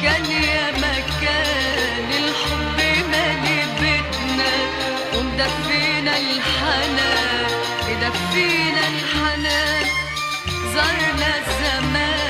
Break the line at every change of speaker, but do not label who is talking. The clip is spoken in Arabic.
كان يا مكان الحب مالي بيتنا، ومدفينا الحنان، مدفينا الحنان. زارنا الزمان